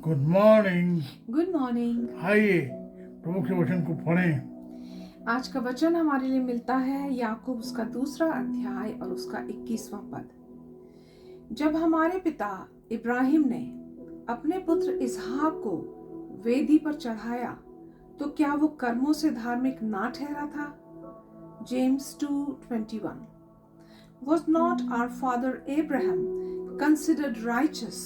Good morning. Good morning. आइए प्रभु के वचन को पढ़ें। आज का वचन हमारे लिए मिलता है याकूब उसका 2 अध्याय और उसका 21वां पद। जब हमारे पिता इब्राहिम ने अपने पुत्र इसहाक को वेदी पर चढ़ाया तो क्या वो कर्मों से धार्मिक ना ठहरा था? James 2:21 Was not our father Abraham considered righteous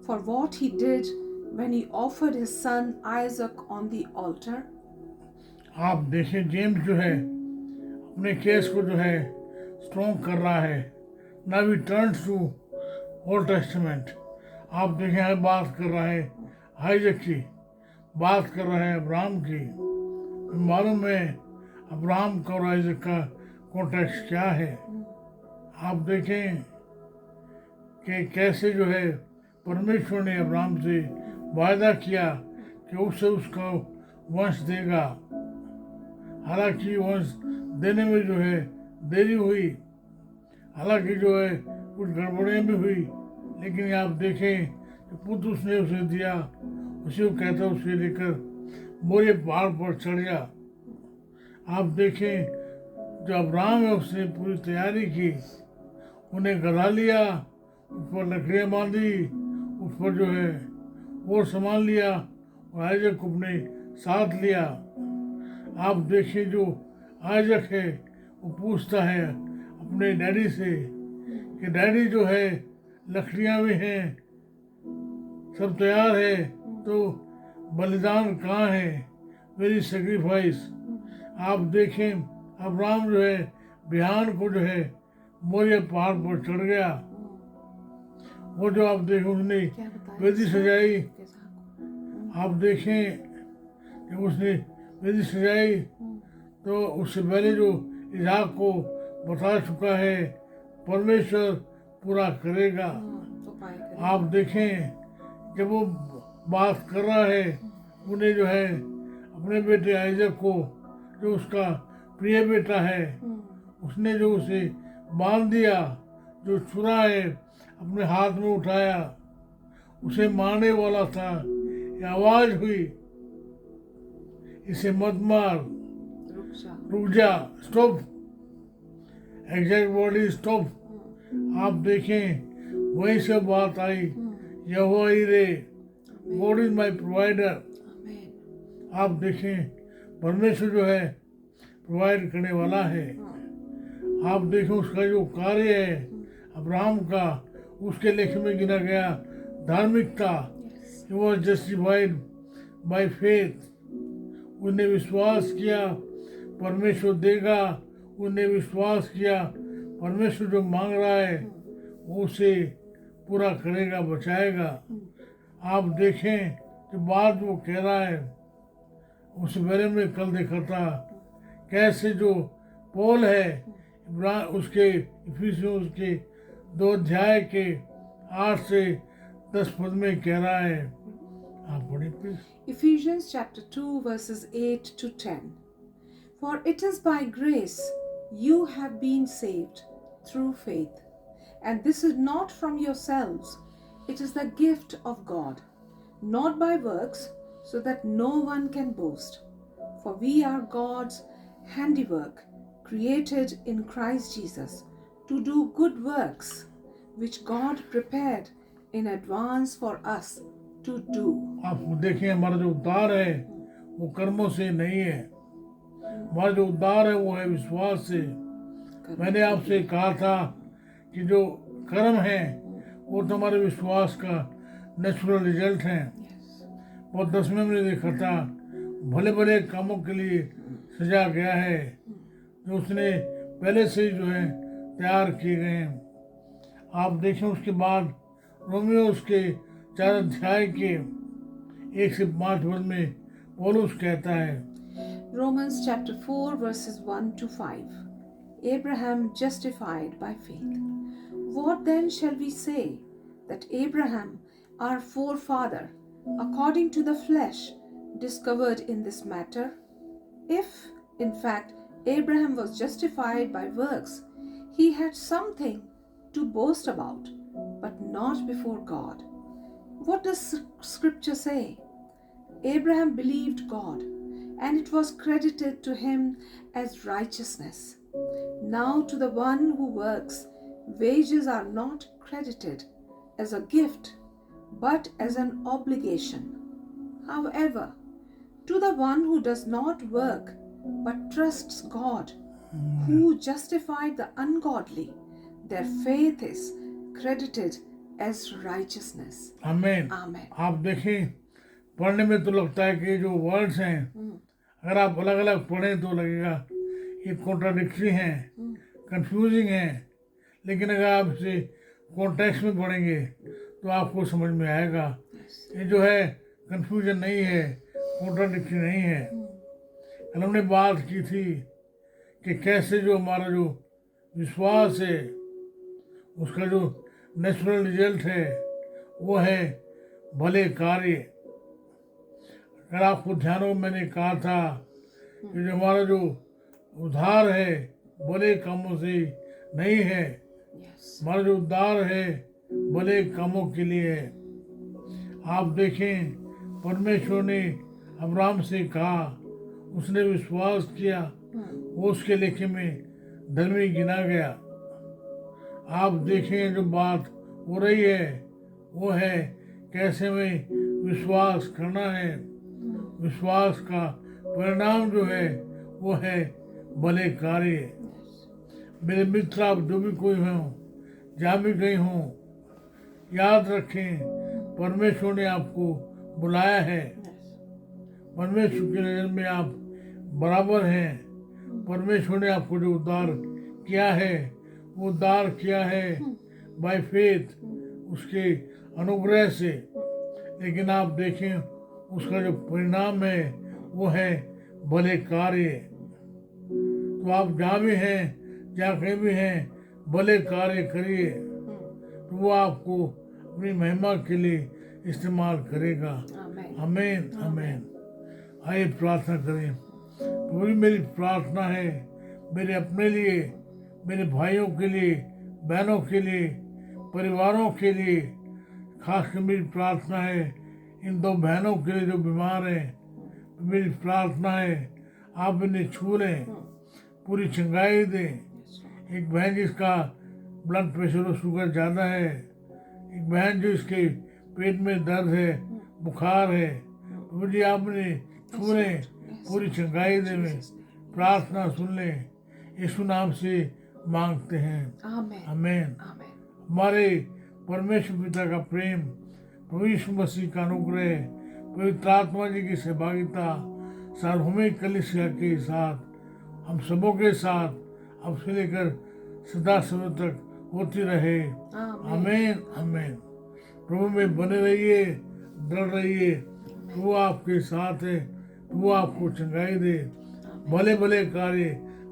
for what he did when he offered his son Isaac on the altar? आप देखें, जेम्स जो है अपने केस को जो है स्ट्रॉन्ग कर रहा है। Now we turn to Old Testament. आप देखें, बात कर रहा है आइजक की, बात कर रहा है अब्राहम की। मालूम है अब्राहम का और आइजक का कॉन्टेक्स्ट क्या है। आप देखें कि कैसे जो है परमेश्वर ने अब्राहम से वायदा किया कि उससे उसका वंश देगा। हालांकि वंश देने में जो है देरी हुई, हालांकि जो है कुछ गड़बड़ियाँ भी हुई, लेकिन आप देखें कि पुत्र उसने उसे दिया, उसी को कहता उसे लेकर मोरे पहाड़ पर चढ़ गया। आप देखें जो अब्राहम है उसने पूरी तैयारी की, उन्हें गधा लिया, उस पर लकड़ियाँ बांधी, उस पर जो है वो संभाल लिया और आइजक को अपने साथ लिया। आप देखिए जो आइजक है वो पूछता है अपने डैडी से कि डैडी जो है लकड़ियाँ भी हैं, सब तैयार है, तो बलिदान कहाँ है, मेरी सेक्रीफाइस। आप देखें अब्राहम जो है बिहान को जो है मोरिया पहाड़ पर चढ़ गया। वो जो आप देखें उसने वेदी सजाई। आप देखें कि उसने वेदी सजाई तो उससे पहले जो इसहाक को बता चुका है परमेश्वर पूरा करेगा। आप देखें जब वो बात कर रहा है उन्हें जो है अपने बेटे आइजक को, जो उसका प्रिय बेटा है, उसने जो उसे बांध दिया, जो छुरा है अपने हाथ में उठाया, उसे मारने वाला था। ये आवाज हुई, इसे मत मार, रुक जा, stop, exact word is stop. आप देखें वहीं से बात आई, यहोवा ईरे, गॉड इज माय प्रोवाइडर। आप देखें परमेश्वर जो है प्रोवाइड करने वाला है। आप देखें उसका जो कार्य है अब्राहम का, उसके लेख में गिना गया धार्मिकता। He was justified by faith। उन्हें विश्वास किया परमेश्वर देगा, उन्हें विश्वास किया परमेश्वर जो मांग रहा है वो उसे पूरा करेगा, बचाएगा। आप देखें कि बात वो कह रहा है उस बारे में कल देखा था, कैसे जो पौल है उसके इफिसियों के 2 अध्याय के 8 से 10 पद में कह रहा है। आप पढ़ें please. Ephesians chapter 2 verses 8 to 10. For it is by grace you have been saved through faith, and this is not from yourselves, it is the gift of God, not by works, so that no one can boast. For we are God's handiwork, created in Christ Jesus to do good works, which God prepared in advance for us to do. आप देखिए हमारा जो उद्धार है वो कर्मों से नहीं है, हमारा जो उद्धार है वो है विश्वास से। मैंने आपसे कहा था कि जो कर्म है वो तुम्हारे विश्वास का नेचुरल रिजल्ट है। और 10वें में देखा था भले भले कामों के लिए सजा गया है जो उसने पहले से ही जो है तैयार किए गए हैं। आप देखें उसके बाद रोमियो उसके 4 अध्याय के 1 से 5 पद में पौलुस कहता है, Romans chapter 4 verses 1 to 5. Abraham justified by faith. What then shall we say? That Abraham, our forefather, according to the flesh, discovered in this matter? If, in fact, Abraham was justified by works, he had something to boast about, but not before God. what does scripture say? Abraham believed God, and it was credited to him as righteousness. Now, to the one who works, wages are not credited as a gift, but as an obligation. However, to the one who does not work, but trusts God, who justified the ungodly, their faith is credited as righteousness. आमीन। Amen. आप देखें, पढ़ने में तो लगता है कि जो वर्ड्स हैं, अगर आप अलग अलग पढ़ें तो लगेगा ये कॉन्ट्राडिक्टरी हैं, कंफ्यूजिंग हैं, लेकिन अगर आप इसे कॉन्टेक्स्ट में पढ़ेंगे तो आपको समझ में आएगा। ये जो है कंफ्यूजन नहीं है, कॉन्ट्राडिक्टरी नहीं है। कल हमने बात की थी कि कैसे जो हमारा जो विश्वास है उसका जो नेचुरल रिजल्ट है वो है भले कार्य। अगर आपको ध्यान हो, मैंने कहा था कि जो हमारा जो उद्धार है भले कामों से नहीं है, Yes. हमारा जो उद्धार है भले कामों के लिए है। आप देखें, परमेश्वर ने अब्राहम से कहा, उसने विश्वास किया, वो उसके लेखे में धर्मी गिना गया। आप देखें, जो बात हो रही है वो है कैसे में विश्वास करना है। विश्वास का परिणाम जो है वो है भले कार्य। मेरे मित्र, आप जो भी कोई हों, जहाँ भी गए हों, याद रखें परमेश्वर ने आपको बुलाया है। परमेश्वर की नज़र में आप बराबर हैं। परमेश्वर ने आपको जो उद्धार किया है वो उद्धार किया है बाय फेथ, उसके अनुग्रह से। लेकिन आप देखें उसका जो परिणाम है वो है भले कार्य। तो आप जहाँ भी हैं, जहाँ कहीं भी हैं, भले कार्य करिए, तो वो आपको अपनी महिमा के लिए इस्तेमाल करेगा। Amen. आमीन आमीन। आइए प्रार्थना करें। प्रभु जी, मेरी प्रार्थना है मेरे अपने लिए, मेरे भाइयों के लिए, बहनों के लिए, परिवारों के लिए। खासकर मेरी प्रार्थना है इन दो बहनों के लिए जो बीमार हैं। मेरी प्रार्थना है आप इन्हें छू लें, पूरी चंगाई दें। एक बहन जिसका ब्लड प्रेशर और शुगर ज़्यादा है, एक बहन जो इसके पेट में दर्द है, बुखार है, प्रभु जी आप इन्हें छू लें, पूरी चंगाई दें, प्रार्थना सुन लें। यीशु नाम से मांगते हैं, Amen. आमीन। Amen. हमारे परमेश्वर पिता का प्रेम, प्रभु यीशु मसीह का अनुग्रह, पवित्र आत्मा जी की सहभागिता सार्वभौमिक कलीसिया के साथ हम सबों के साथ अब से लेकर सदा समय तक होती रहे। आमीन आमीन। प्रभु में बने रहिए, दृढ़ रहिए। प्रभु आपके साथ है, प्रभु आपको चंगाई दे, भले भले कार्य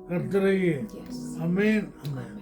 करते रहिए। Yes. आमीन आमीन।